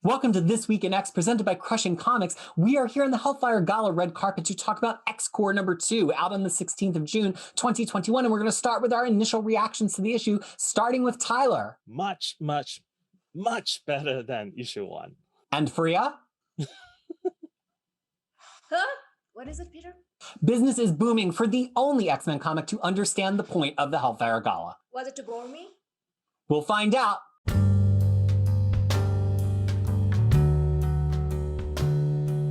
Welcome to This Week in X, presented by Crushing Comics. We are here in the Hellfire Gala red carpet to talk about X-Corp number 2, out on the 16th of June, 2021. And we're going to start with our initial reactions to the issue, starting with Tyler. Much better than issue 1. And Freya? Huh? What is it, Peter? Business is booming for the only X-Men comic to understand the point of the Hellfire Gala. Was it to bore me? We'll find out.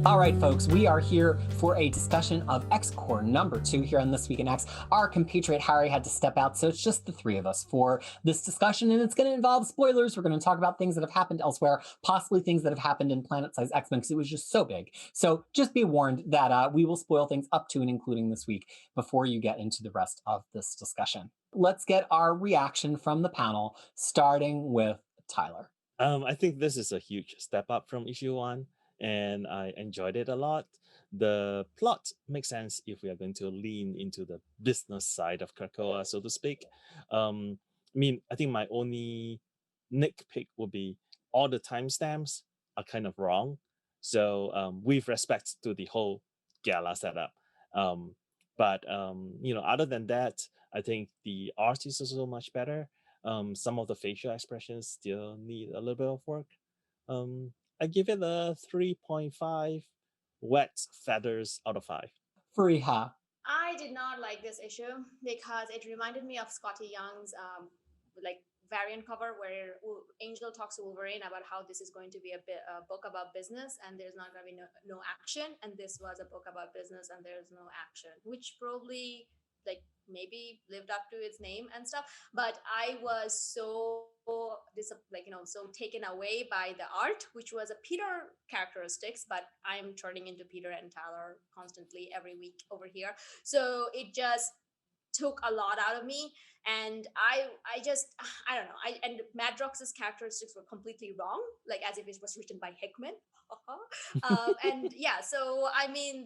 All right, folks, we are here for a discussion of X-Corp number 2 here on This Week in X. Our compatriot Harry had to step out, so it's just the three of us for this discussion, and it's going to involve spoilers. We're going to talk about things that have happened elsewhere, possibly things that have happened in Planet-Size X-Men, because it was just so big. So just be warned that we will spoil things up to and including this week before you get into the rest of this discussion. Let's get our reaction from the panel, starting with Tyler. I think this is a huge step up from issue 1. And I enjoyed it a lot. The plot makes sense if we are going to lean into the business side of Krakoa, so to speak. I think my only nitpick would be all the timestamps are kind of wrong. So with respect to the whole Gala setup. Other than that, I think the art is also much better. Some of the facial expressions still need a little bit of work. I give it a 3.5 wet feathers out of 5. Freya. I did not like this issue because it reminded me of Scotty Young's variant cover where Angel talks to Wolverine about how this is going to be a book about business and there's not going to be no action, and this was a book about business and there's no action, which probably maybe lived up to its name and stuff. But I was so taken away by the art, which was a Peter characteristics, but I'm turning into Peter and Tyler constantly every week over here. So it just took a lot out of me, and I don't know. And Madrox's characteristics were completely wrong, as if it was written by Hickman. And yeah, so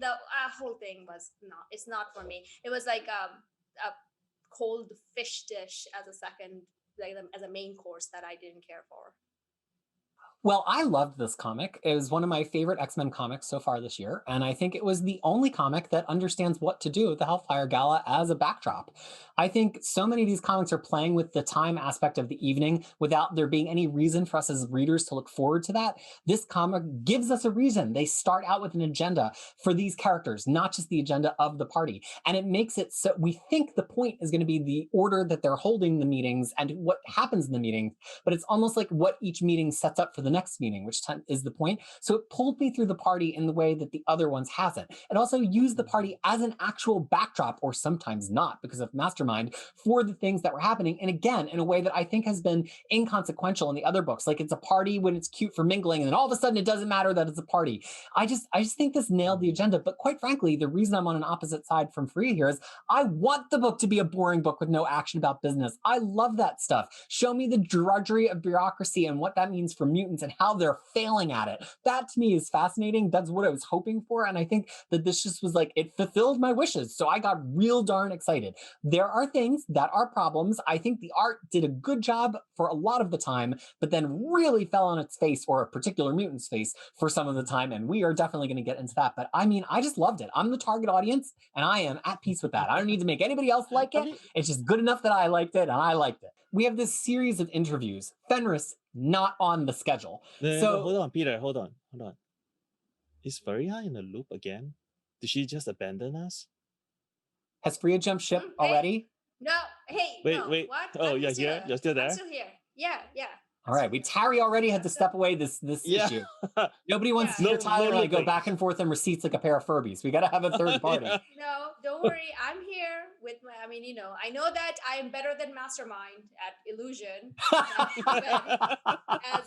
the whole thing was it's not for me. It was like a cold fish dish as a main course that I didn't care for. Well, I loved this comic. It was one of my favorite X-Men comics so far this year, and I think it was the only comic that understands what to do with the Hellfire Gala as a backdrop. I think so many of these comics are playing with the time aspect of the evening without there being any reason for us as readers to look forward to that. This comic gives us a reason. They start out with an agenda for these characters, not just the agenda of the party. And it makes it so we think the point is going to be the order that they're holding the meetings and what happens in the meeting, but it's almost like what each meeting sets up for the next meeting, which is the point. So it pulled me through the party in the way that the other ones hasn't. It also used the party as an actual backdrop, or sometimes not because of Mastermind, for the things that were happening. And again, in a way that I think has been inconsequential in the other books. Like it's a party when it's cute for mingling, and then all of a sudden it doesn't matter that it's a party. I just think this nailed the agenda. But quite frankly, the reason I'm on an opposite side from Free here is I want the book to be a boring book with no action about business. I love that stuff. Show me the drudgery of bureaucracy and what that means for mutants and how they're failing at it. That to me is fascinating. That's what I was hoping for. And I think that this just was it fulfilled my wishes. So I got real darn excited. There are things that are problems. I think the art did a good job for a lot of the time, but then really fell on its face, or a particular mutant's face, for some of the time. And we are definitely going to get into that. But I just loved it. I'm the target audience and I am at peace with that. I don't need to make anybody else like it. It's just good enough that I liked it, and I liked it. We have this series of interviews. Fenris not on the schedule. No, hold on, Peter. Hold on. Is Varia in the loop again? Did she just abandon us? Has Freya jumped ship already? No. Hey. Wait. What? Oh, you're here. You're still there. I'm still here. Yeah. All right, Harry already had to step away this issue. Nobody wants to hear Tyler go back and forth in receipts like a pair of Furbies. We got to have a third party. No, don't worry. I'm here with my. I know that I am better than Mastermind at illusion. As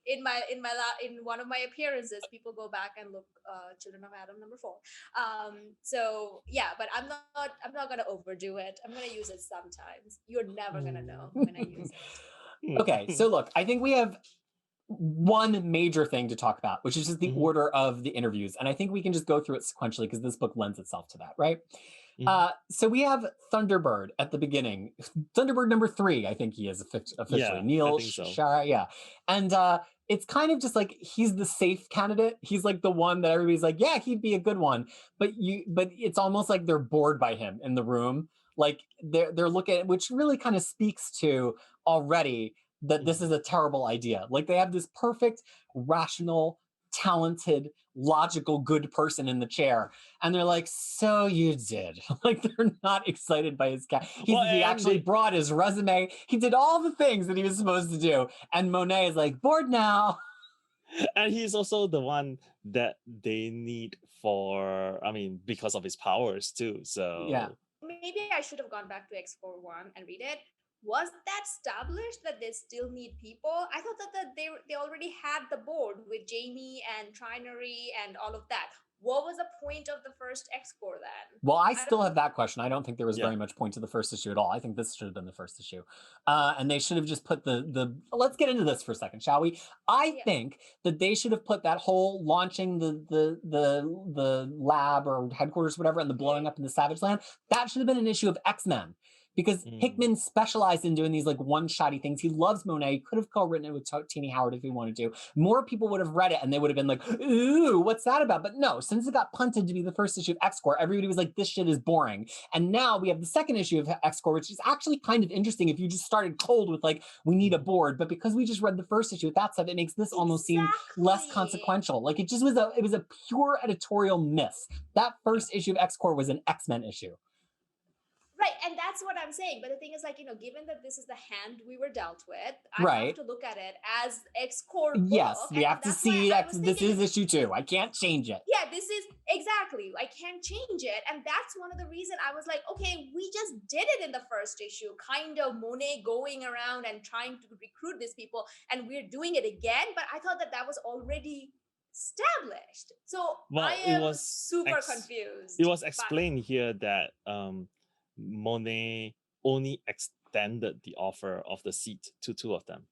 in one of my appearances, people go back and look Children of Adam number 4. So yeah, but I'm not gonna overdo it. I'm gonna use it sometimes. You're never gonna know when I use it. Okay, so look, I think we have one major thing to talk about, which is just the order of the interviews. And I think we can just go through it sequentially because this book lends itself to that, right? So we have Thunderbird at the beginning. Thunderbird number 3, I think he is officially. Neil Shara, yeah. And it's kind of just like he's the safe candidate. He's like the one that everybody's like, yeah, he'd be a good one. But it's almost like they're bored by him in the room. Like they're looking at, which really kind of speaks to already that this Mhm. is a terrible idea. Like they have this perfect, rational, talented, logical, good person in the chair, and they're like, "So you did?" Like they're not excited by his cat. Well, He and actually they brought his resume. He did all the things that he was supposed to do, and Monet is like, "Bored now." and he's also the one that they need for, I mean, because of his powers too. Yeah. So Maybe I should have gone back to X-Corp 1 and read it. Was that established that they still need people? I thought that they already had the board with Jamie and Trinary and all of that. What was the point of the first X-Corp then? Well, I I still have that question. I don't think there was yeah, very much point to the first issue at all. I think this should have been the first issue, and they should have just put the. Let's get into this for a second, shall we? I yeah. think that they should have put that whole launching the lab or headquarters, whatever, and the blowing up in the Savage Land. That should have been an issue of X-Men. Because mm, Hickman specialized in doing these like one-shotty things. He loves Monet. He could have co-written it with Tini Howard if he wanted to. More people would have read it and they would have been like, ooh, what's that about? But no, since it got punted to be the first issue of X-Corp, everybody was like, this shit is boring. And now we have the second issue of X-Corp, which is actually kind of interesting if you just started cold with like, we need a mhm. board. But because we just read the first issue with that stuff, it makes this almost seem less Exactly. consequential. Like it was a pure editorial miss. That Yeah, first issue of X-Corp was an X-Men issue. Right, and that's what I'm saying. But the thing is, like, given that this is the hand we were dealt with, I have Right. to look at it as X-Core Yes, book. we have And to that's why see I X. was This thinking, is issue 2. I can't change it. yeah, this is exactly, I can't change it. And that's one of the reason I was like, okay, we just did it in the first issue, kind of Monet going around and trying to recruit these people, and we're doing it again. But I thought that that was already established. So I well, am super it confused was by. explained here that Monet only extended the offer of the seat to two of them,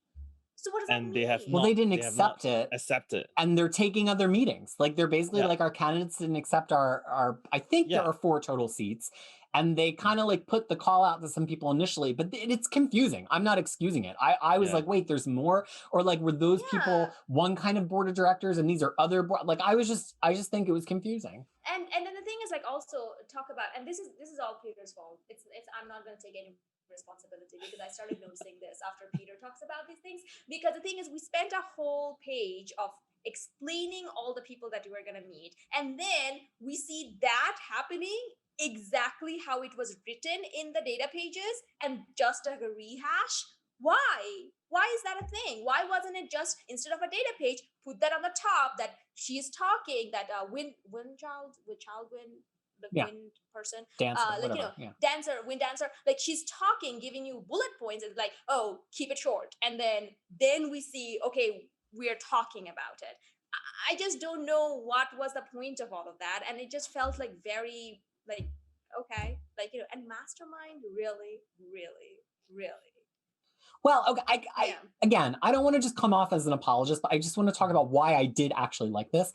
So what does that and Well, mean? they they have not accept it, accepted. and they're taking other meetings. Like they're basically Yeah, like our candidates didn't accept our. I think there yeah, are 4 total seats, and they kind of like put the call out to some people initially, but it's confusing. I'm not excusing it. I was yeah. like, wait, there's more, or like were those Yeah. people one kind of board of directors, and these are other like I just think it was confusing. And then the thing is, like, also talk about, and this is all Peter's fault. It's I'm not going to take any responsibility because I started noticing this after Peter talks about these things. Because the thing is, we spent a whole page of explaining all the people that you are going to meet, and then we see that happening exactly how it was written in the data pages, and just like a rehash. Why is that a thing? Why wasn't it just, instead of a data page, put that on the top that she's talking, that wind the Yeah, wind person, dancer, like, whatever. Yeah. dancer, wind dancer, like she's talking, giving you bullet points, and like, oh, keep it short, and then we see, okay, we are talking about it. I just don't know what was the point of all of that, and it just felt like very, like, okay, like, and mastermind, really, really, really, Well, okay, yeah. again, I don't want to just come off as an apologist, but I just want to talk about why I did actually like this.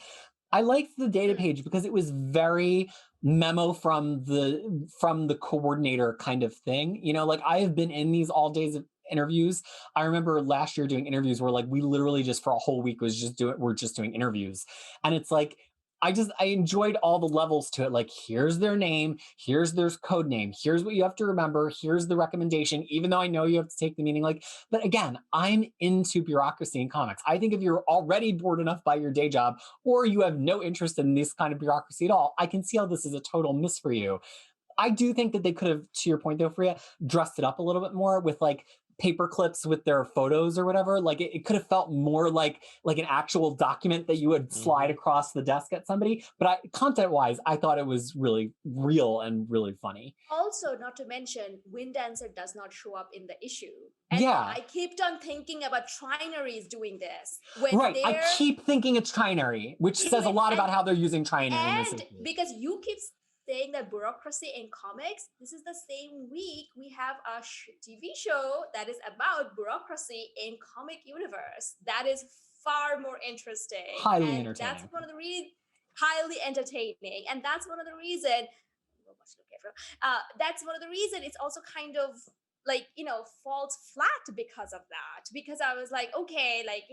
I liked the data Mm. page because it was very memo from the coordinator kind of thing. You know, like I have been in these all days of interviews. I remember last year doing interviews where like we literally just for a whole week was just doing we're just doing interviews. And it's like I enjoyed all the levels to it. Like, here's their name, here's their code name, here's what you have to remember, here's the recommendation, even though I know you have to take the meeting. Like, but again, I'm into bureaucracy in comics. I think if you're already bored enough by your day job, or you have no interest in this kind of bureaucracy at all, I can see how this is a total miss for you. I do think that they could have, to your point though, Freya, dressed it up a little bit more with like paper clips with their photos or whatever. Like it could have felt more like an actual document that you would slide Hmm. across the desk at somebody. But content wise, I thought it was really real and really funny. Also, not to mention, wind dancer does not show up in the issue, and Yeah, I kept on thinking about Trinary is doing this when right. I they're keep thinking it's Trinary, which says a when lot about how they're using Trinary in this and issue. because you keep saying that bureaucracy in comics, this is the same week we have a TV show that is about bureaucracy in comic universe. That is far more interesting, Highly and that's entertaining. one of the really highly entertaining, and that's one of the reason. That's one of the reason it's also kind of like falls flat because of that, because I was like, okay, like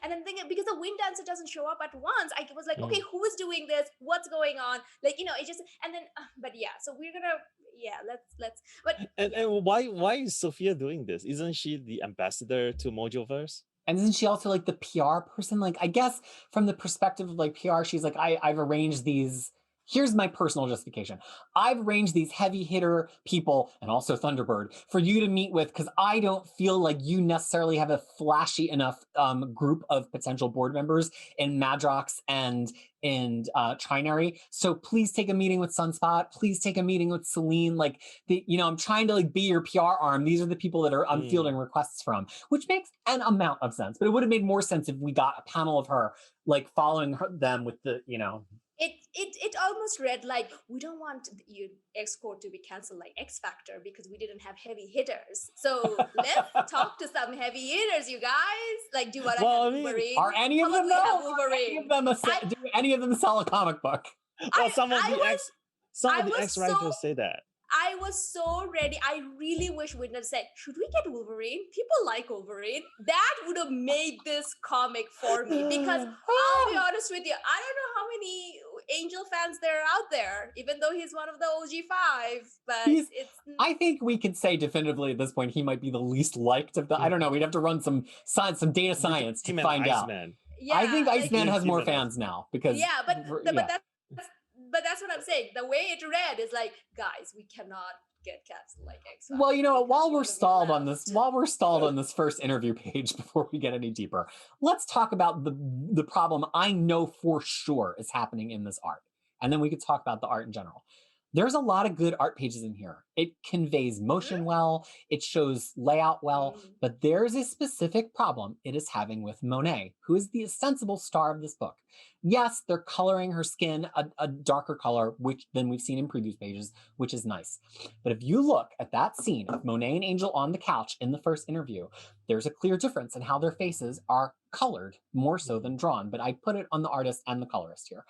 and then thinking, because the wind dancer doesn't show up at once, I was like, okay, who is doing this, what's going on, like it just, and then but yeah, so we're gonna, yeah, let's but And why is Sophia doing this? Isn't she the ambassador to Mojoverse? And isn't she also like the PR person? Like, I guess from the perspective of like PR, she's like, I've arranged these. Here's my personal justification. I've arranged these heavy hitter people and also Thunderbird for you to meet with, because I don't feel like you necessarily have a flashy enough group of potential board members in Madrox and Trinary. So please take a meeting with Sunspot. Please take a meeting with Celine. Like, I'm trying to like be your PR arm. These are the people that I'm fielding requests from, which makes an amount of sense. But it would have made more sense if we got a panel of her like following them with the, it almost read like, we don't want you X-Corp to be canceled like X Factor because we didn't have heavy hitters. So let's talk to some heavy hitters, you guys. Like, do you want to have Wolverine? Are any of them do any of them sell a comic book? Well, some of the X writers say that. I was so ready. I really wish Whitney said, should we get Wolverine? People like Wolverine. That would have made this comic for me, because I'll be honest with you, I don't know how many Angel fans there are out there, even though he's one of the OG5, but I think we could say definitively at this point he might be the least liked of the, I don't know, we'd have to run some data science to find out. Yeah, I think Iceman has more fans now because but that's what I'm saying. The way it read is like, guys, we cannot get canceled like X. Well, while we're stalled on this first interview page before we get any deeper, let's talk about the problem I know for sure is happening in this art. And then we could talk about the art in general. There's a lot of good art pages in here. It conveys motion well, it shows layout well, but there's a specific problem it is having with Monet, who is the ostensible star of this book. Yes, they're coloring her skin a darker color, than we've seen in previous pages, which is nice. But if you look at that scene of Monet and Angel on the couch in the first interview, there's a clear difference in how their faces are colored, more so than drawn. But I put it on the artist and the colorist here.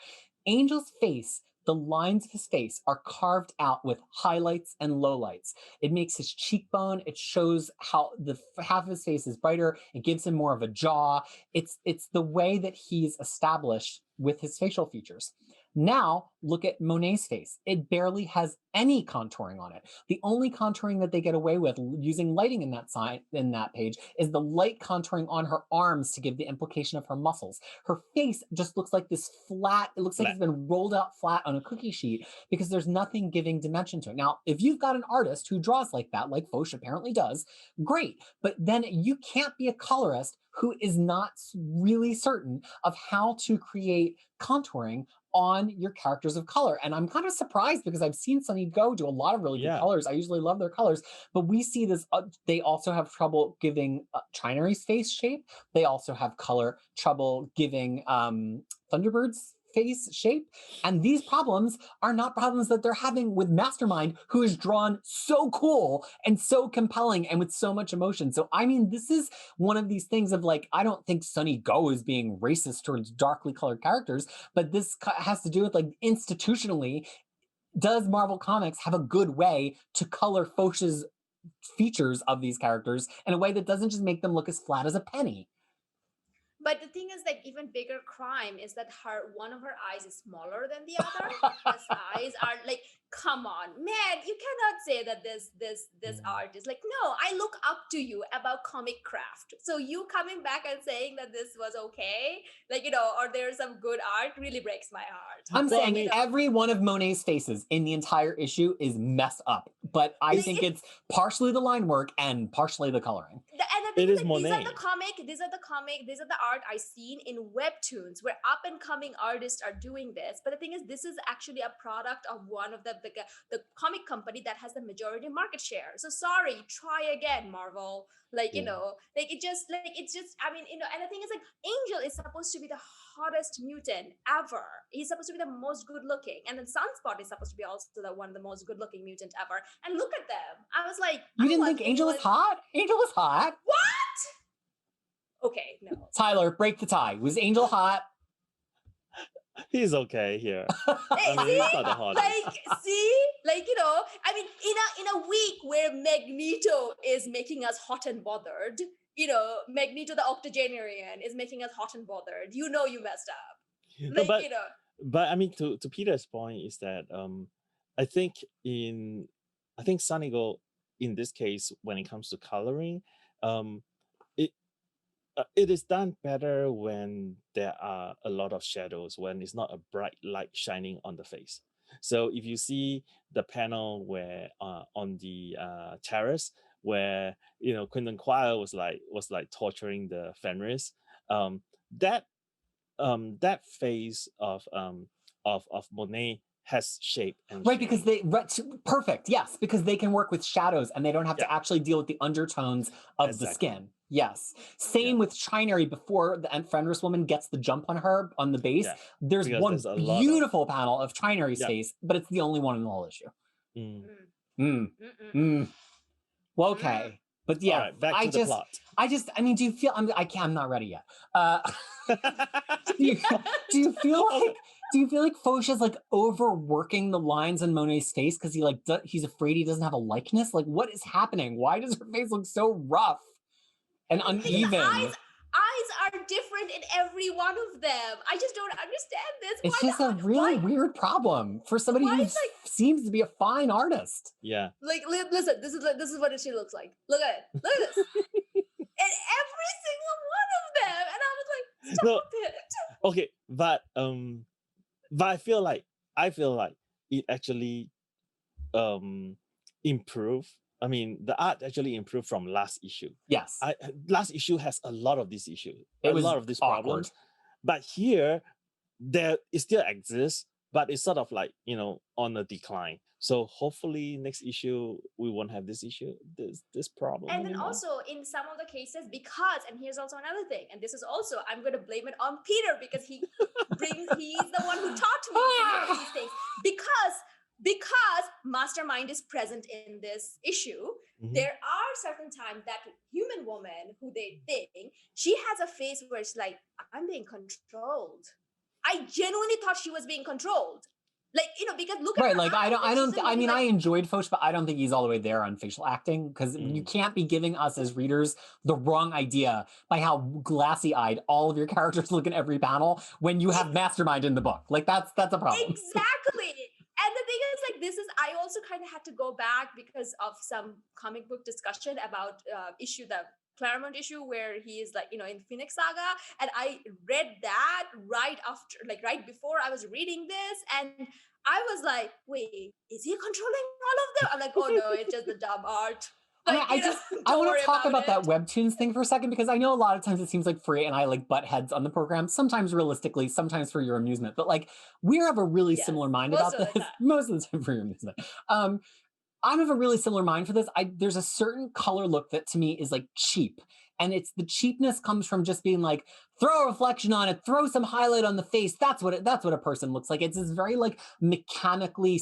Angel's face, the lines of his face are carved out with highlights and lowlights. It makes his cheekbone, it shows how the half of his face is brighter, it gives him more of a jaw. It's the way that he's established with his facial features. Now, look at Monet's face. It barely has any contouring on it. The only contouring that they get away with using lighting in that page is the light contouring on her arms to give the implication of her muscles. Her face just looks like this flat, it looks like it's been rolled out flat on a cookie sheet because there's nothing giving dimension to it. Now, if you've got an artist who draws like that, like Foch apparently does, great. But then you can't be a colorist who is not really certain of how to create contouring on your characters of color. And I'm kind of surprised because I've seen Sunny Go do a lot of really good colors. I usually love their colors, but we see this, they also have trouble giving Trinary's face shape. They also have trouble giving Thunderbird's face shape. And these problems are not problems that they're having with Mastermind, who is drawn so cool and so compelling and with so much emotion. So, I mean, this is one of these things of like, I don't think Sunny Go is being racist towards darkly colored characters, but this has to do with like institutionally, does Marvel Comics have a good way to color Foch's features of these characters in a way that doesn't just make them look as flat as a penny? But the thing is, like, even bigger crime is that one of her eyes is smaller than the other. His eyes are like, come on, man, you cannot say that this art is like, no, I look up to you about comic craft. So you coming back and saying that this was okay, like, or there's some good art, really breaks my heart. I'm saying every one of Monet's faces in the entire issue is messed up, but I think it's partially the line work and partially the coloring. It is Monet. These are the art I've seen in webtoons where up and coming artists are doing this. But the thing is, this is actually a product of one of the comic company that has the majority market share. So sorry, try again, Marvel. Like, it's just, I mean, and the thing is, like, Angel is supposed to be the hottest mutant ever. He's supposed to be the most good looking. And then Sunspot is supposed to be also one of the most good looking mutant ever. And look at them. I was like, you didn't think Angel was hot? Angel was hot. What? Okay, no. Tyler, break the tie. Was Angel hot? He's okay here. Hey, I mean, see, he's not the hottest. I mean, in a week where Magneto is making us hot and bothered, Magneto the octogenarian is making us hot and bothered. You messed up. No, Like, but I mean, to Peter's point is that I think in I think Sun Eagle in this case when it comes to coloring, um, it it is done better when there are a lot of shadows, when it's not a bright light shining on the face. So if you see the panel where on the terrace where Quentin Quire was like torturing the Fenris, um, that that face of Monet has shape and Right, because shade. perfect, yes, because they can work with shadows and they don't have Yeah, to actually deal with the undertones of the exactly. skin. Yes. Yeah, Same with Chinary before the Fenris woman gets the jump on her on the base. yeah, There's because one there's a lot of beautiful panel of Chinary's yeah. face, but it's the only one in the whole issue. Mm. mm, Mm, mm, mm, mm, mm. Well, mm. okay. But All yeah, right, back to the plot. I mean, do you feel, I'm not ready yet. Do you, do you feel Okay. like do you feel like Foch is like overworking the lines on Monet's face because he's afraid he doesn't have a likeness? Like, what is happening? Why does her face look so rough and Because uneven? eyes are different in every one of them. I just don't understand this. It's just a really weird problem for somebody Why who is like seems to be a fine artist. Yeah. listen, this is what she looks like. Look at it. Look at this. And every single one of them. And I was like, No. stop it. Okay, but I feel like it actually improved. I mean, the art actually improved from last issue. Yes, Last issue has a lot of these issues, it a was lot of these awkward. problems, but here it still exists, but it's sort of like on a decline. So hopefully next issue we won't have this problem And then anymore. also in some of the cases, and here's also another thing, and this is also, I'm going to blame it on Peter because he's the one who taught me to look at these things. Because Mastermind is present in this issue, Mhm. there are certain times that human woman who they think, she has a face where it's like, I'm being controlled. I genuinely thought she was being controlled. Like, because look at Right, her like eyes. I mean, I enjoyed Foch, but I don't think he's all the way there on facial acting because you can't be giving us as readers the wrong idea by how glassy-eyed all of your characters look in every panel when you have Mastermind in the book. Like that's a problem. Exactly. And the thing is, like, I also kind of had to go back because of some comic book discussion about the Claremont issue where he is like, in Phoenix Saga. And I read that right after, like right before I was reading this. And I was like, wait, is he controlling all of them? I'm like, oh no, it's just the dumb art. Like, I don't want worry to talk about that it. webtoons thing for a second because I know a lot of times it seems like Free and I like butt heads on the program, sometimes realistically, sometimes for your amusement, but like we have a really similar mind about this most of the time for your amusement. I have a really similar mind for this. There's a certain color look that to me is like cheap. And it's the cheapness comes from just being like, throw a reflection on it, throw some highlight on the face. That's what a person looks like. It's this very like mechanically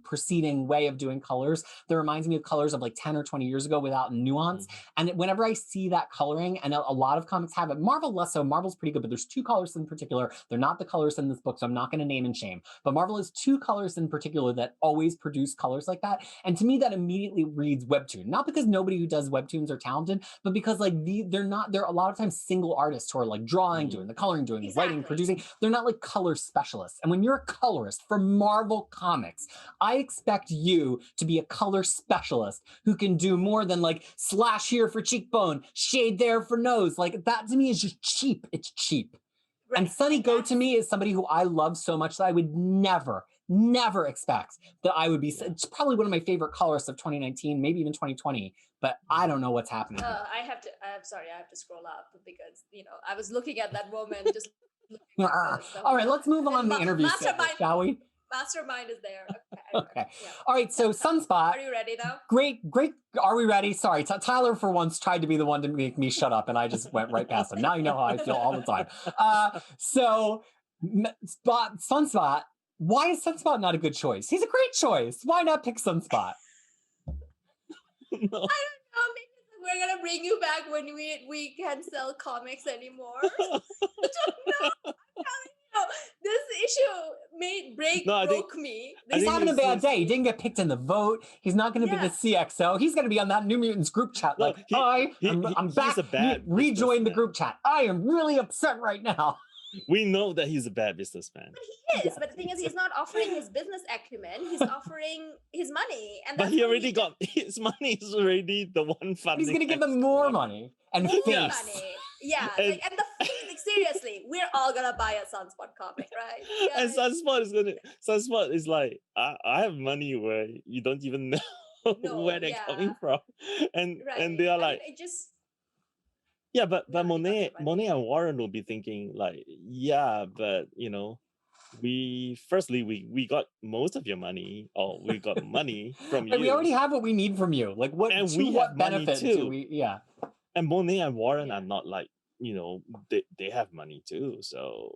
proceeding way of doing colors that reminds me of colors of like 10 or 20 years ago without nuance. And whenever I see that coloring, and a lot of comics have it, Marvel less so, Marvel's pretty good, but there's two colors in particular. They're not the colors in this book, so I'm not going to name and shame. But Marvel has two colors in particular that always produce colors like that. And to me, that immediately reads webtoon. Not because nobody who does webtoons are talented, but because like they're a lot of times single artists who are like drawing, doing the coloring, doing the writing, producing. They're not like color specialists. And when you're a colorist for Marvel Comics, I expect you to be a color specialist who can do more than like slash here for cheekbone, shade there for nose. Like that to me is just cheap. It's cheap. Right. And Sunny Go to me is somebody who I love so much that I would never expect that I would be. It's probably one of my favorite colorists of 2019, maybe even 2020. But I don't know what's happening. I'm sorry, I have to scroll up because I was looking at that woman just. All right, let's move on to the interview, shall we? Mastermind is there. Okay. Yeah. All right. So Sunspot. Are you ready though? Great. Are we ready? Sorry. Tyler for once tried to be the one to make me shut up and I just went right past him. Now you know how I feel all the time. Sunspot. Why is Sunspot not a good choice? He's a great choice. Why not pick Sunspot? No. I don't know. Maybe we're going to bring you back when we can't sell comics anymore. I don't know. I'm telling you. broke me. I He's think having a it's bad just- day. He didn't get picked in the vote. He's not going to be the CXO. He's going to be on that New Mutants group chat. No, Like, he- I'm he's back. a bad Rejoin the businessman. group chat. I am really upset right now. We know that he's a bad businessman. But he is. Yes. But the thing is, he's not offering his business acumen. He's offering his money, and But that's he what already got his money is already the one funding. He's going to give them more money and more face. money. Yeah, And- like seriously, we're all gonna buy a Sunspot comic, right? And Guys? Sunspot is like, I have money where you don't even know No, where they're yeah. coming from. And Right. they are I like, mean, it just yeah, but Yeah, Monet that's right. Monet and Warren will be thinking like, yeah, but we got most of your money, or we got money from you. Like, we already have what we need from you. Like, what And to we what have money benefit do too. we? Yeah. And Monet and Warren Yeah. are not like, they have money too. So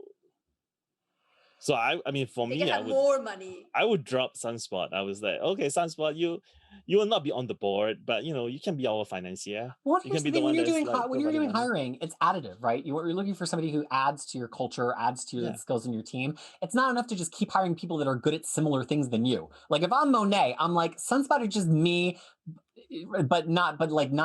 I mean, for they me, can I have would more money. I would drop Sunspot. I was like, okay, Sunspot, you will not be on the board, but you can be our financier. Well, You here's can be the the thing: one when you're that's, doing like, when you're doing providing money. hiring, it's additive, right? You're looking for somebody who adds to your culture, adds to Yeah. the skills in your team. It's not enough to just keep hiring people that are good at similar things than you. Like, if I'm Monet, I'm like, Sunspot is just me, but not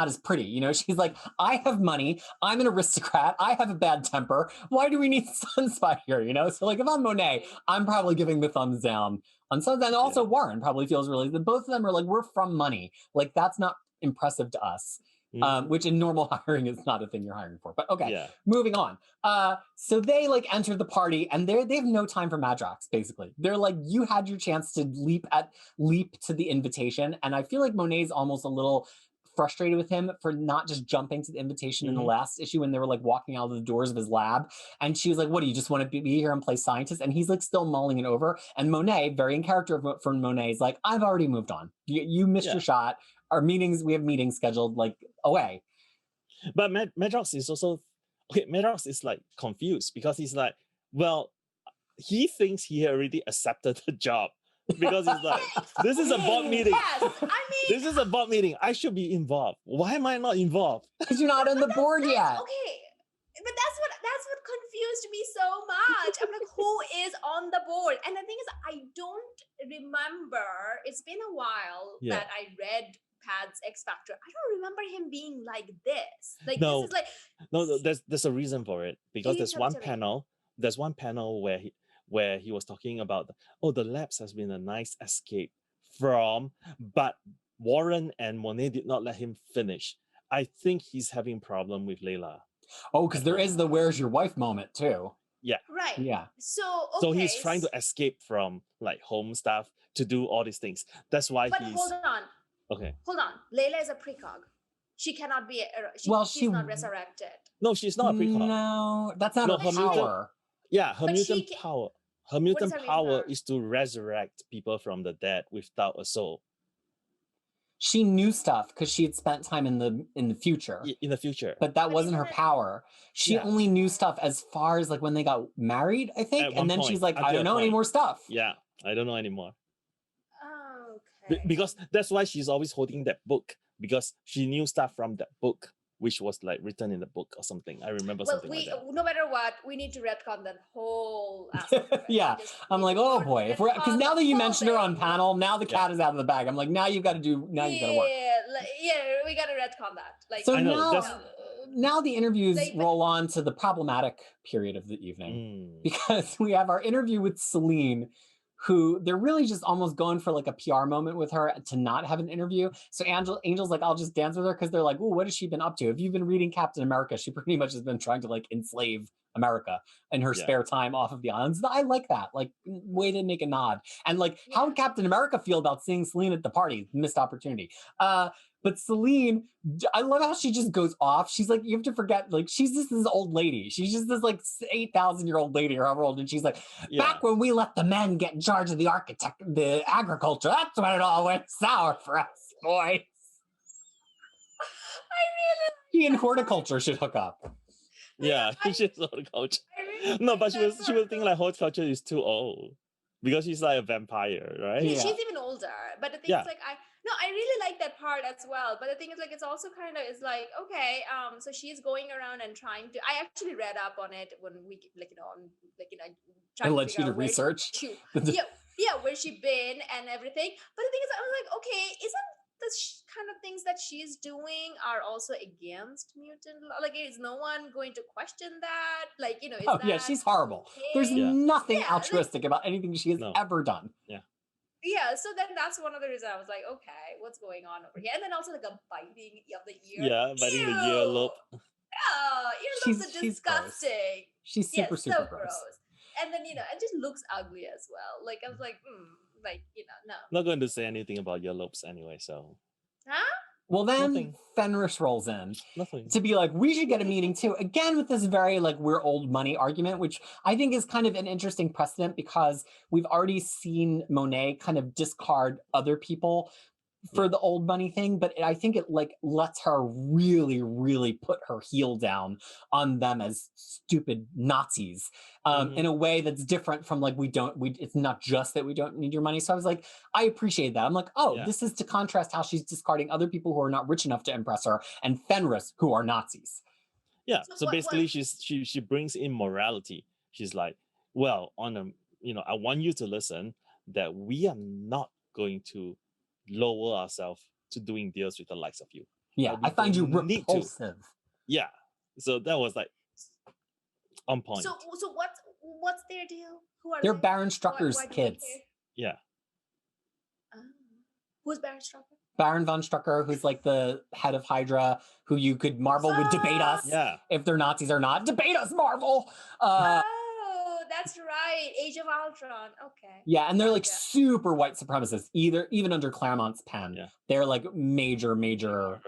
as pretty. She's like, I have money, I'm an aristocrat, I have a bad temper. Why do we need Sunspot here? So like, if I'm Monet, I'm probably giving the thumbs down on Sunspot. And also Warren probably feels really that both of them are like, we're from money. Like, that's not impressive to us. Which in normal hiring is not a thing you're hiring for. But okay, Yeah. moving on. So they like enter the party and they have no time for Madrox, basically. They're like, you had your chance to leap to the invitation. And I feel like Monet's almost a little frustrated with him for not just jumping to the invitation in the last issue when they were like walking out of the doors of his lab. And she was like, what, do you just want to be here and play scientist? And he's like still mulling it over. And Monet, very in character from Monet, is like, I've already moved on. You missed your shot. We have meetings scheduled like away. But Madrox is also Madrox is like confused because he's like, well, he thinks he already accepted the job because he's like, this is a board meeting. Yes, I mean, This is a board meeting. I should be involved. Why am I not involved? Because you're not on the board yet. okay, but that's what confused me so much. I'm like, who is on the board? And the thing is, I don't remember. It's been a while that I read Pad's X Factor. I don't remember him being like this. Like, No. this is like No, there's a reason for it because Can you there's tell one to me? panel. There's one panel where he was talking about the labs has been a nice escape from, but Warren and Monet did not let him finish. I think he's having problem with Layla. Oh, because there is the "Where's your wife" moment too. right. Yeah. So So he's okay, trying to escape from like home stuff to do all these things. That's why But he's hold on, okay. Layla is a precog. She cannot be. She's not resurrected. No, she's not a precog. No, that's not No, her her mutant- power. Yeah, her But she mutant ca- power. Her What is mutant her mutant power power? is to resurrect people from the dead without a soul She knew stuff because she had spent time in the future. in the future. But that But wasn't her isn't it- power. She Yeah. only knew stuff as far as like when they got married, I think. At one And then point, she's like, I until don't a know any point. more stuff. Yeah, I don't know anymore. Okay. Because that's why she's always holding that book, because she knew stuff from that book, which was like written in the book or something. I remember Well, something like that. no matter what, we need to retcon that whole aspect. Of it. Yeah, We just I'm need like, to oh retcon boy, because the now that you whole mentioned her on thing. panel, now the cat is out of the bag. I'm like, now you've got to work. Yeah, we gotta retcon that. Like, So I know, now, that's- now the interviews Like, but- roll on to the problematic period of the evening. Mm. Because we have our interview with Celine, who they're really just almost going for like a PR moment with her to not have an interview. So Angel's like, I'll just dance with her because they're like, oh, what has she been up to? If you've been reading Captain America, she pretty much has been trying to like enslave America in her Yeah. spare time off of the islands. I like that. Like, way to make a nod. And like, how would Captain America feel about seeing Celine at the party? Missed opportunity. But Celine, I love how she just goes off. She's like, you have to forget, like, she's just this old lady. She's just this like 8,000-year-old lady or however old. And she's like, Yeah. back when we let the men get in charge of the agriculture, that's when it all went sour for us, boys. He and horticulture should hook up. Yeah, she's horticulture. I really No, like but she that was sort of- thinking like horticulture is too old because she's like a vampire, right? Yeah. She's even older. But the thing Yeah. is, like, No, I really like that part as well. But the thing is, like, it's also kind of is like, okay, so she's going around and trying to. I actually read up on it when we, like, on, like, It trying to lets figure you to out where research. she, yeah, yeah, where she been and everything. But the thing is, I was like, okay, isn't the kind of things that she's doing are also against mutant law? Like, is no one going to question that? Like, is Oh yeah, that she's horrible. There's okay? Yeah. nothing Yeah, like, altruistic about anything she has No. ever done. Yeah. yeah, so then that's one of the reasons I was like, okay, what's going on over here? And then also like a biting of the ear. Yeah, biting the Ew! earlobe. Earlobes are She's gross. disgusting. She's Yes, super so gross. gross. And then, it just looks ugly as well. Like, I was like, like, no. Not going to say anything about earlobes anyway, so Huh? Well, then Nothing. Fenris rolls in nothing. to be like, we should get a meeting too. Again, with this very like, we're old money argument, which I think is kind of an interesting precedent because we've already seen Monet kind of discard other people for the old money thing, but I think it like lets her really, really put her heel down on them as stupid Nazis in a way that's different from like it's not just that we don't need your money. So I was like, I appreciate that. I'm like, oh, Yeah. this is to contrast how she's discarding other people who are not rich enough to impress her and Fenris who are Nazis. Yeah. So So what- basically, she brings in morality. She's like, well, I want you to listen that we are not going to lower ourselves to doing deals with the likes of you. Yeah, we I find you don't need to. repulsive. Yeah. So that was like on point. So what's their deal? Who are They're they? Baron Strucker's Why do they kids. care? Yeah. Oh. Who's Baron Strucker? Baron von Strucker, who's like the head of Hydra, who you could Marvel would debate us Yeah. if they're Nazis or not. Debate us, Marvel. Oh, that's right. Age of Ultron. Okay. Yeah, and they're like Gotcha. super white supremacists. Even under Claremont's pen, Yeah. they're like major.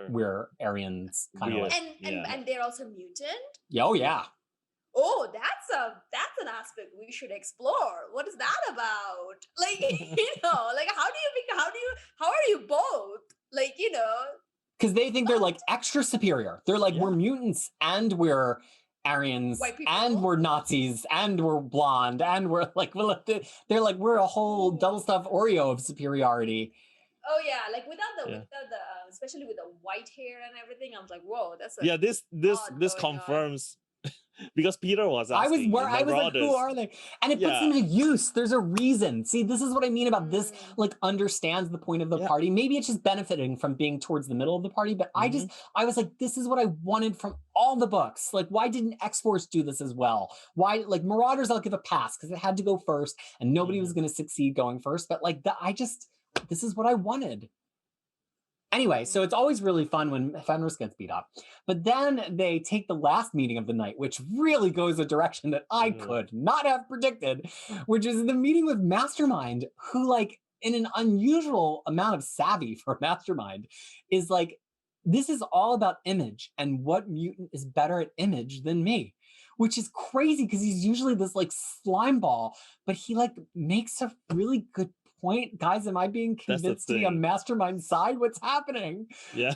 We're Aryans kind of Weird. like. And they're also mutant. Oh yeah. Oh, that's an aspect we should explore. What is that about? Like, like how are you both? Like, Because they think they're like extra superior. They're like, Yeah. we're mutants and we're Aryans White people. and we're Nazis and we're blonde and we're like, they're like, we're a whole double stuffed Oreo of superiority. oh yeah, like without the Yeah. especially with the white hair and everything, I was like, whoa, that's a Yeah, this lot going on. confirms because Peter was asking. I was like, who are they? And it puts them to use. There's a reason. See, this is what I mean about this, like understands the point of the party. Maybe it's just benefiting from being towards the middle of the party, but I was like, this is what I wanted from all the books. Like, why didn't X-Force do this as well? Why, like Marauders, I'll give a pass because it had to go first and nobody was going to succeed going first. But like, this is what I wanted. Anyway, so it's always really fun when Fenris gets beat up. But then they take the last meeting of the night, which really goes a direction that I could not have predicted, which is the meeting with Mastermind, who like in an unusual amount of savvy for Mastermind is like, this is all about image and what mutant is better at image than me, which is crazy because he's usually this like slime ball, but he like makes a really good point. Guys, am I being convinced to be on Mastermind side? What's happening? Yeah.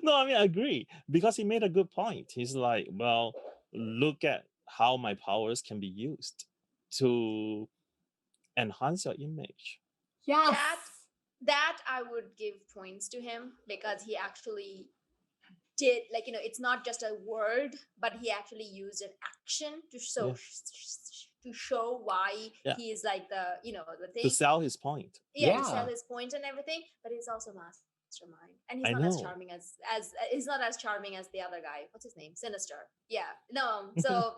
No, I mean, I agree because he made a good point. He's like, well, look at how my powers can be used to enhance your image. Yeah. That I would give points to him because he actually did, like, it's not just a word, but he actually used an action to show why he is like the thing to sell his point. to sell his point and everything. But he's also Mastermind, and he's not as charming as he's not as charming as the other guy. What's his name? Sinister. So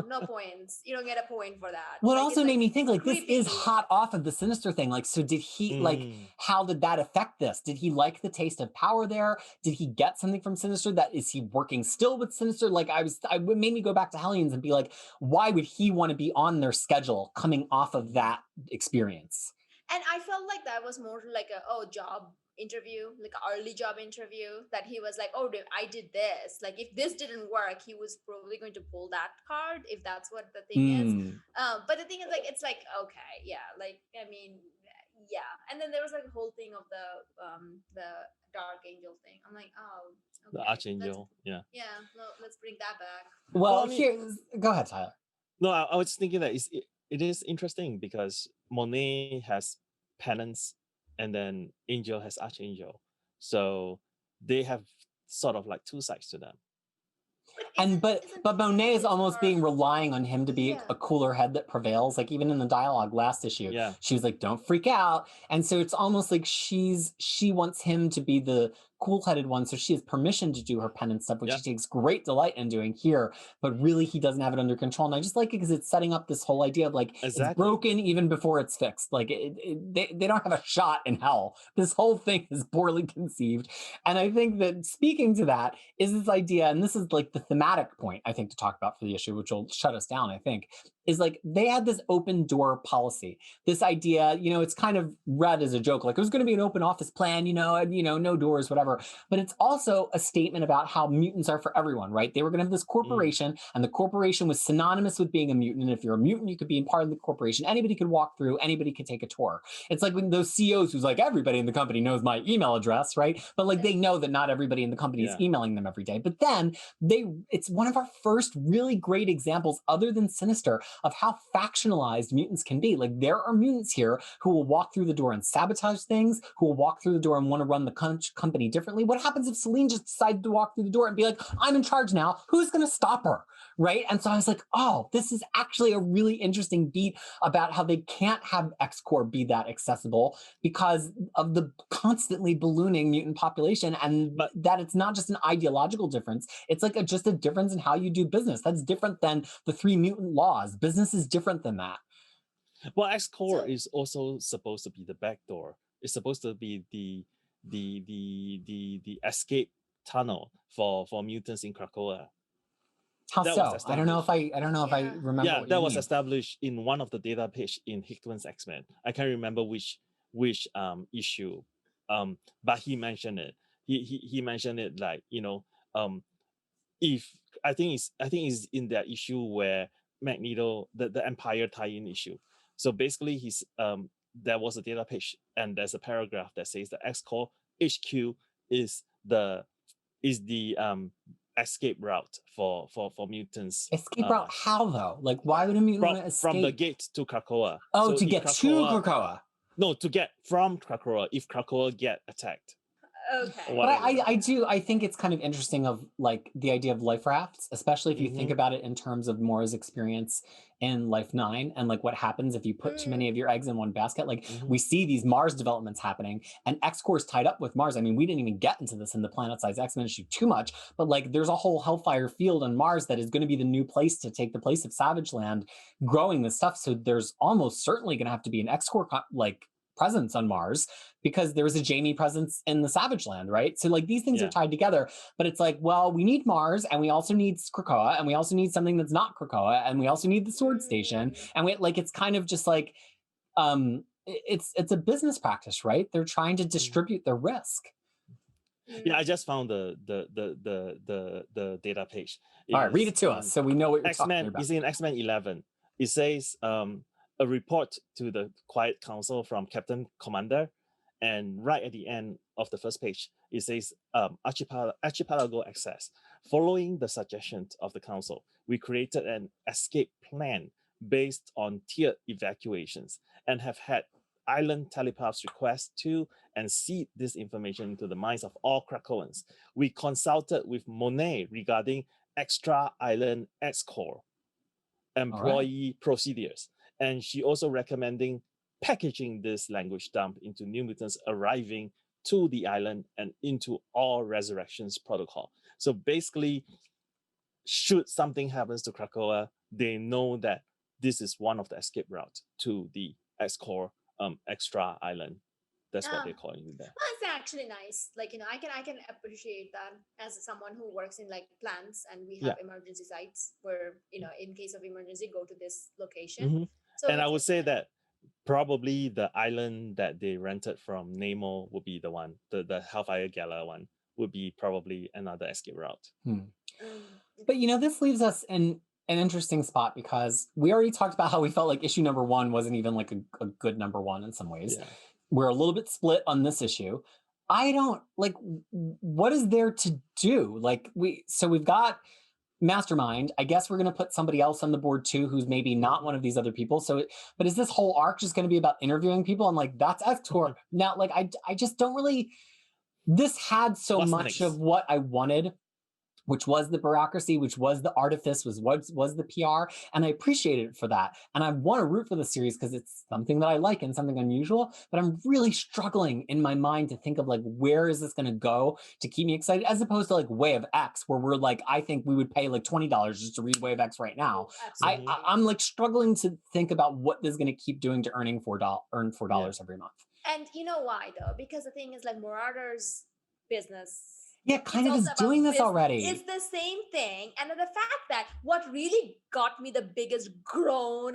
no points. You don't get a point for that. Well, it Like, also made me think like this creepy. is hot off of the Sinister thing. Like, so did he like, how did that affect this? Did he like the taste of power there? Did he get something from Sinister? That is he working still with Sinister? Like it made me go back to Hellions and be like, why would he want to be on their schedule coming off of that experience? And I felt like that was more like a job interview, like an early job interview, that he was like, oh, I did this. Like, if this didn't work, he was probably going to pull that card, if that's what the thing is. But the thing is, like, it's like, okay, yeah, like, I mean, yeah. And then there was like a whole thing of the Dark Angel thing. I'm like, oh, okay, The Archangel. Yeah. Let's bring that back. Well, I mean, go ahead, Tyler. No, I was thinking that it is interesting because Monet has penance and then Angel has Archangel. So they have sort of like two sides to them. And but Monet is almost being more relying on him to be yeah. a cooler head that prevails. Like even in the dialogue last issue, Yeah. she was like, "Don't freak out." And so it's almost like she wants him to be the cool-headed one, so she has permission to do her pen and stuff, which Yeah. she takes great delight in doing here. But really, he doesn't have it under control. And I just like it because it's setting up this whole idea of like it's Exactly. broken even before it's fixed. Like they don't have a shot in hell. This whole thing is poorly conceived. And I think that speaking to that is this idea, and this is like the thematic point I think to talk about for the issue, which will shut us down, I think, is like they had this open door policy. This idea, it's kind of read as a joke, like it was going to be an open office plan, and no doors, whatever. But it's also a statement about how mutants are for everyone, right? They were going to have this corporation, and the corporation was synonymous with being a mutant. And if you're a mutant, you could be in part of the corporation. Anybody could walk through, anybody could take a tour. It's like when those CEOs who's like, everybody in the company knows my email address, right? But like they know that not everybody in the company is emailing them every day. But then it's one of our first really great examples, other than Sinister, of how factionalized mutants can be. Like there are mutants here who will walk through the door and sabotage things, who will walk through the door and want to run the company differently. What happens if Celine just decided to walk through the door and be like, I'm in charge now? Who's going to stop her? Right? And so I was like, oh, this is actually a really interesting beat about how they can't have X-Corp be that accessible because of the constantly ballooning mutant population, and that it's not just an ideological difference. It's like just a difference in how you do business. That's different than the 3 mutant laws. Business is different than that. Well, X-Corp is also supposed to be the back door. It's supposed to be the escape tunnel for mutants in Krakoa. How so? I don't know if I remember. Yeah, what that you was mean. established in one of the data page in Hickman's X-Men. I can't remember which issue, but he mentioned it. He mentioned it like if I think it's in that issue where Magneto the Empire tie-in issue. So basically, there was a data page and there's a paragraph that says the X-Corp HQ is the escape route for mutants. Escape route? How though? Like, why would a mutant want to escape from the gate to Krakoa? Oh, So to if get to Krakoa. No, to get from Krakoa if Krakoa get attacked. Okay. But I think it's kind of interesting of like the idea of life rafts, especially if you think about it in terms of Mora's experience in Life 9 and like what happens if you put too many of your eggs in one basket. Like we see these Mars developments happening and X-Corp is tied up with Mars. I mean, we didn't even get into this in the Planet Size X-Men issue too much, but like there's a whole Hellfire field on Mars that is going to be the new place to take the place of Savage Land growing this stuff. So there's almost certainly going to have to be an X-Corp like presence on Mars because there was a Jamie presence in the Savage Land, right? So like these things are tied together, but it's like, well, we need Mars and we also need Krakoa and we also need something that's not Krakoa and we also need the Sword Station and we like it's kind of just like it's a business practice, right? They're trying to distribute the risk. Yeah, I just found the data page. All right, read it to us so we know what you're X-Men, talking about. Is in X-Men 11. It says a report to the Quiet Council from Captain Commander, and right at the end of the first page, it says Archipelago access. Following the suggestion of the Council, we created an escape plan based on tiered evacuations and have had island telepaths request to and seed this information into the minds of all Krakoans. We consulted with Monet regarding extra island X-Corp employee procedures. And she also recommending packaging this language dump into New Mutants arriving to the island and into all resurrections protocol. So basically, should something happens to Krakoa, they know that this is one of the escape routes to the X-Corp extra island. That's what they're calling it there. Well, it's actually nice. Like, I can appreciate that as someone who works in like plants and we have emergency sites where, in case of emergency, go to this location. So and I would say that probably the island that they rented from Namor would be the one, the Hellfire Gala one would be probably another escape route. But this leaves us in an interesting spot because we already talked about how we felt like issue number 1 wasn't even like a good number 1 in some ways. We're a little bit split on this issue. I don't like what is there to do? Like we've got mastermind. I guess we're going to put somebody else on the board too, who's maybe not one of these other people. So, but is this whole arc just going to be about interviewing people? I'm like, that's X-Corp. Now, like, I just don't really, this had so What's much next? of what I wanted, which was the bureaucracy, which was the artifice, was the PR, and I appreciated it for that. And I want to root for the series because it's something that I like and something unusual. But I'm really struggling in my mind to think of like where is this going to go to keep me excited, as opposed to like Way of X, where we're like, I think we would pay like $20 just to read Way of X right now. Absolutely. I'm like struggling to think about what this is going to keep doing to earn $4 every month. And you know why though? Because the thing is like Marauders business. Yeah, kind it's of is also about doing this business. already. It's the same thing. And the fact that what really got me the biggest groan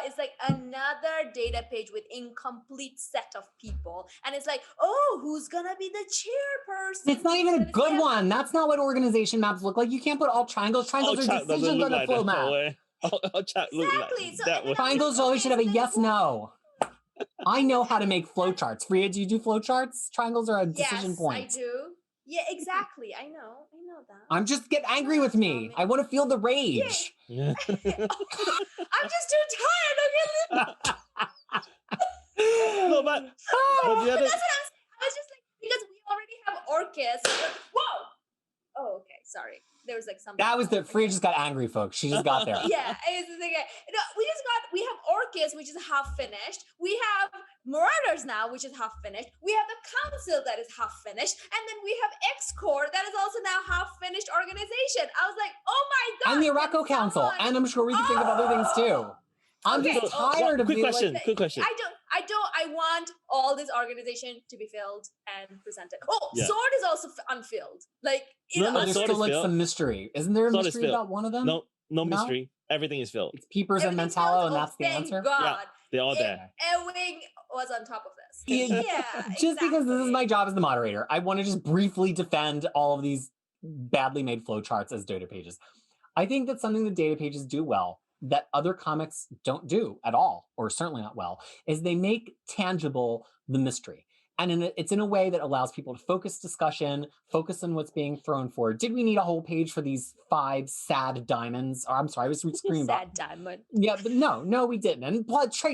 it's like another data page with incomplete set of people. And it's like, oh, who's gonna be the chairperson? It's not even a And it's good like- one. That's not what organization maps look like. You can't put all triangles. Triangles are chat doesn't decisions look on a like flow that map. way. All chat look Exactly. like So that and way. then I'm Triangles like, always should have a okay, yes, no. I know how to make flow charts. Freya, do you do flow charts? Triangles are a decision point. Yes, I do. Yeah, exactly. I know that. I'm just get angry with me. I want to feel the rage. Yeah. I'm just too tired. Okay. No, but the But other that's what I'm saying. I was just like, because we already have Orcus. Whoa! Oh, okay. Sorry. There was like something. That was the Freya just got angry, folks. She just got there. Yeah, it's like, no, we have Orcus, which is half finished. We have Marauders now, which is half finished. We have the Council that is half finished, and then we have X-Corp that is also now half finished organization. I was like, oh my god! And the can Araco Council. someone- And I'm sure we can think of other things too. I'm Okay, just oh, tired of quick being question. like, Quick question. I want all this organization to be filled and presented. Oh, Yeah. Sword is also unfilled. Like, you No, know, no, there's Sword still is like filled. some mystery. Isn't there a Sword is mystery filled. about one of them? No No? mystery. Everything is filled. It's Peepers and everything's Mentalo, filled. and Oh, that's the thank answer? God. They're all there. Ewing was on top of this. Yeah, Yeah, just because this is exactly. my job as the moderator, I want to just briefly defend all of these badly made flowcharts as data pages. I think that's something that data pages do well that other comics don't do at all, or certainly not well, is they make tangible the mystery. And it's in a way that allows people to focus discussion, focus on what's being thrown forward. Did we need a whole page for these 5 sad diamonds? Or I'm sorry, I was screaming about. Sad diamond. Yeah, but no, we didn't. And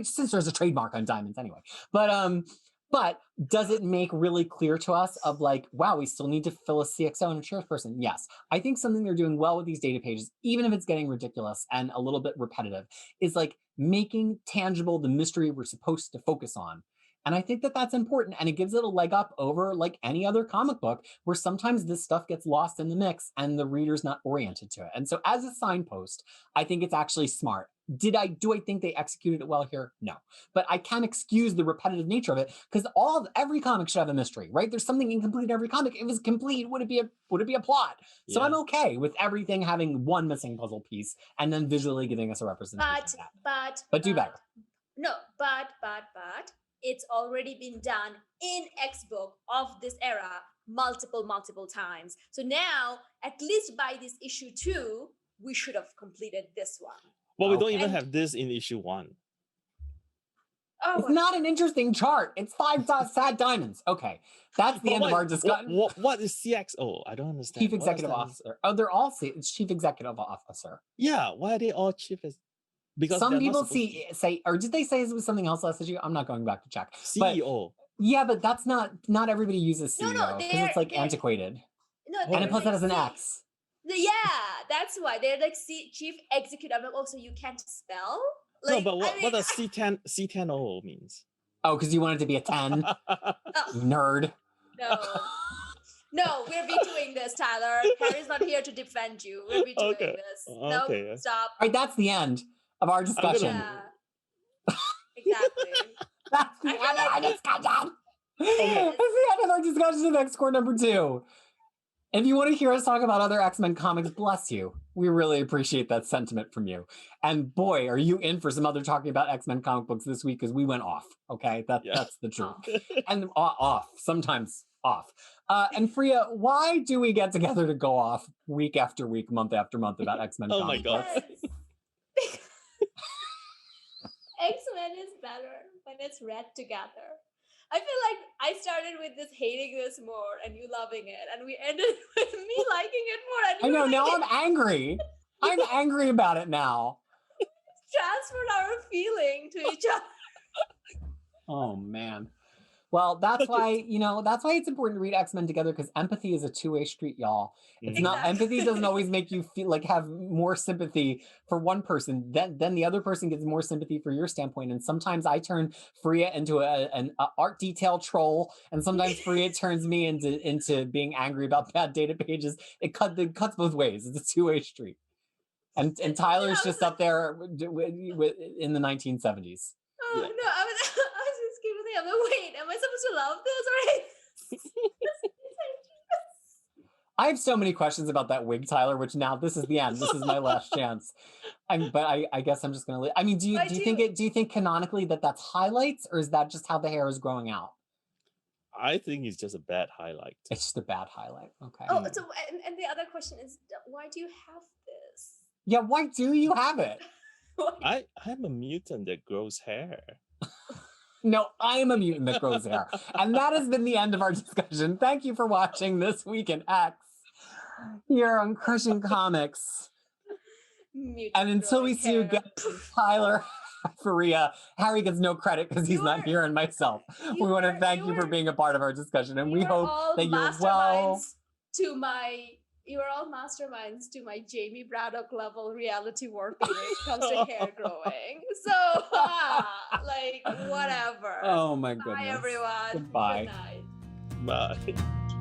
since there's a trademark on diamonds anyway. But does it make really clear to us of like, wow, we still need to fill a CXO and a chairperson? Yes. I think something they're doing well with these data pages, even if it's getting ridiculous and a little bit repetitive, is like making tangible the mystery we're supposed to focus on. And I think that that's important, and it gives it a leg up over like any other comic book where sometimes this stuff gets lost in the mix and the reader's not oriented to it. And so as a signpost, I think it's actually smart. Do I think they executed it well here? No. But I can't excuse the repetitive nature of it because every comic should have a mystery, right? There's something incomplete in every comic. If it was complete, would it be a plot? So Yeah. I'm okay with everything having one missing puzzle piece and then visually giving us a representation of that. But do better. No, but it's already been done in X book of this era multiple times. So now, at least by this issue 2, we should have completed this one. Well, we don't Okay. even have this in issue 1. Oh, It's not an interesting chart. It's 5 sad diamonds. Okay. That's the But end of our discussion. What is CXO? I don't understand. Chief What does Executive that mean? Officer. Oh, they're all it's Chief Executive Officer. Yeah, why are they all chief? Because Some they're not people supposed to say, or did they say it was something else last issue? I'm not going back to check. be But CEO. yeah, but that's not everybody uses No, CEO because it's like they're- antiquated. No, And they're it plus that like as an C- X. Yeah, that's why they're like chief executive. Oh, so you can't spell? No, Like, but what, I mean, what does C10O means? Oh, because you wanted to be a 10? Nerd. No, we're vetoing this, Tyler. Harry's not here to defend you. We're vetoing Okay. this. No, Okay. stop. All right, that's the end of our discussion. Yeah. Exactly. That's the I end feel of our like- discussion. Okay. That's the end of our discussion of X-Corp number 2. If you want to hear us talk about other X-Men comics, bless you. We really appreciate that sentiment from you. And boy, are you in for some other talking about X-Men comic books this week because we went off. Okay, Yeah. that's the truth. And off, sometimes off. And Freya, why do we get together to go off week after week, month after month about X-Men Oh my comic God. books? X-Men is better when it's read together. I feel like I started with this hating this more and you loving it, and we ended with me liking it more and I you know, were now like, I'm angry. I'm angry about it now. transferred our feeling to each other. Oh man. Well, that's Okay. why, that's why it's important to read X-Men together, because empathy is a two-way street, y'all. It's not, Mhm. empathy doesn't Exactly. always make you feel like have more sympathy for one person. Then the other person gets more sympathy for your standpoint. And sometimes I turn Freya into an art detail troll, and sometimes Freya turns me into being angry about bad data pages. It cuts both ways. It's a two-way street. And Tyler's I was just like, up there in the 1970s. oh Yeah. no, I was just keeping thinking, I'm like, wait, am I supposed to love this or hate this? I have so many questions about that wig, Tyler, which now this is the end. This is my last chance. I guess I'm just gonna. I mean, do I you do. think canonically that's highlights, or is that just how the hair is growing out? I think it's just a bad highlight. It's just a bad highlight. Okay. Oh, so and the other question is, why do you have this? Yeah. Why do you have it? I'm a mutant that grows hair. No, I am a mutant that grows hair. And that has been the end of our discussion. Thank you for watching This Week in X here on Crushing Comics. Mutant And until we growing see you hair. again, Tyler, Faria, Harry gets no credit because he's You not are- here, and myself. We you want to were- thank you you for were- being a part of our discussion, and we You are hope all that you're well. masterminds to my. You are all masterminds to my Jamie Braddock level reality warping when it comes to hair growing. So, like, whatever. Oh my Bye, goodness. everyone. Goodbye. Good night. Bye.